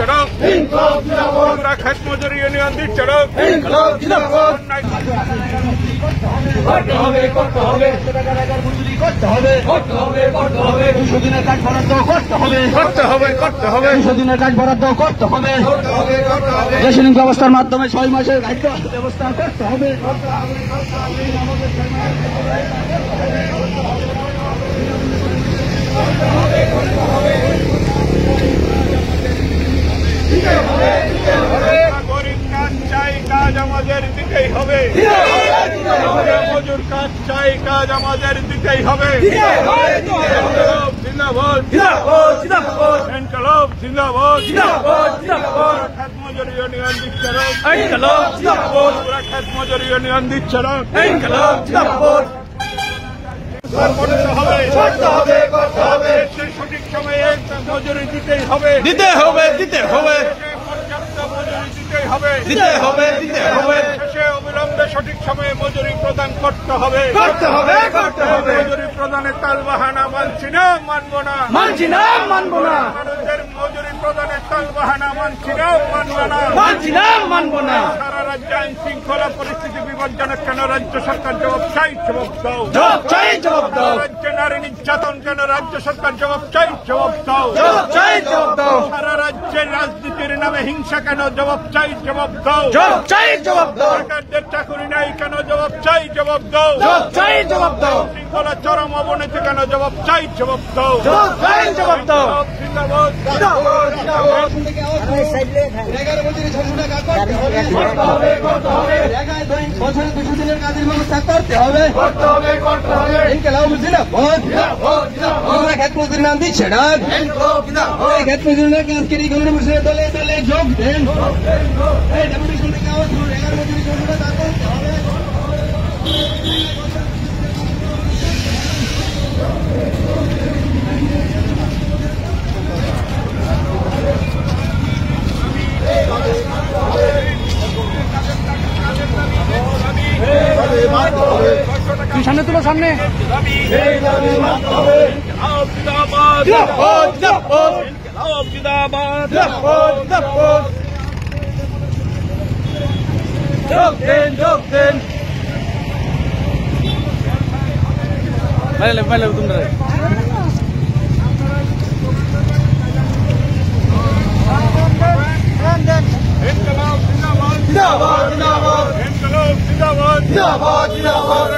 চড়ক ত্রিপুরা খেত মজুরি ইউনিয়ন দিচ্ছে চড়ক করতে হবে করতে হবে করতে হবে করতে হবে করতে হবে 200 দিনের কাজ বরাদ্দ করতে হবে করতে হবে করতে হবে 200 দিনের কাজ বরাদ্দ করতে হবে রেশনিং ব্যবস্থার মাধ্যমে 6 মাসের খাদ্য ব্যবস্থা করতে হবে গরিব কাজ চাই কাজ আমাদের দিতেই হবে মজুর কাজ চাই কাজ আমাদের দিতেই হবে জিন্দাবাদ ইনকলাব জিন্দাবাদ খেত মজুরি ইউনিয়ন দিচ্ছে ত্রিপুরা খেত মজুরি ইউনিয়ন দিচ্ছে সঠিক সময়ে মজুরি দিতেই হবে দিতে হবে দিতে হবে পর্যাপ্ত মজুরি দিতেই হবে দিতে হবে দিতে হবে শেষে অবিলম্বে সঠিক সময়ে মজুরি প্রদান করতে হবে করতে হবে করতে হবে মজুরি প্রদানের তালবাহানা মানছি না মানবো না মানছি না মানবো না মানুষদের মজুরি প্রদানের তালবাহানা মানছি না মানবো না মানছি না মানবো না সারা রাজ্যে আইন শৃঙ্খলা পরিস্থিতি বিপজ্জনক কেন রাজ্য সরকার জবাব চাই জবাব দাও জবাব চাই জবাব দাও রাজ্যে নারী নির্যাতন কেন রাজ্য সরকার জবাব চাই জবাব দাও জবাব চাই জবাব দাও সারা রাজ্যের রাজনীতির নামে হিংসা কেন জবাব চাই জবাব দাও জবাব চাই জবাব দাও সরকারদের চাকরি নাই কেন জবাব চাই জবাব দাও জবাব চাই জবাব দাও শৃঙ্খলা চরম অবনতি কেন জবাব চাই জবাব দাও জবাব চাই জবাব দাও জিন্দাবাদ বছরে 200 দিনের কাজের ব্যবস্থা করতে হবে করতে হবে করতে হবে ইনকলাব জিন্দাবাদ আমরা খেত মজুরি নাম দিচ্ছে না খেত মজুরির কাজকে রিকভারি মুসলিম দলে দলে যোগ দেন এই ডেপুটি স্পিকার আওয়াজ শুনুন 11 মজুরি সংশোধন করতে হবে সামনে তুলো সামনে যোগ দেন যোগ দেন ভালো তোমরা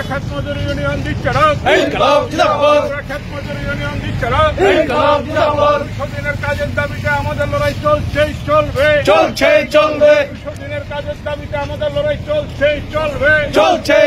খেত মজুরি ইউনিয়ন দিচ্ছে দিনের কাজের দাবিতে আমাদের লড়াই চলছেই চলবে চলছে চলবে দিনের কাজের দাবিতে আমাদের লড়াই চলছেই চলবে চলছে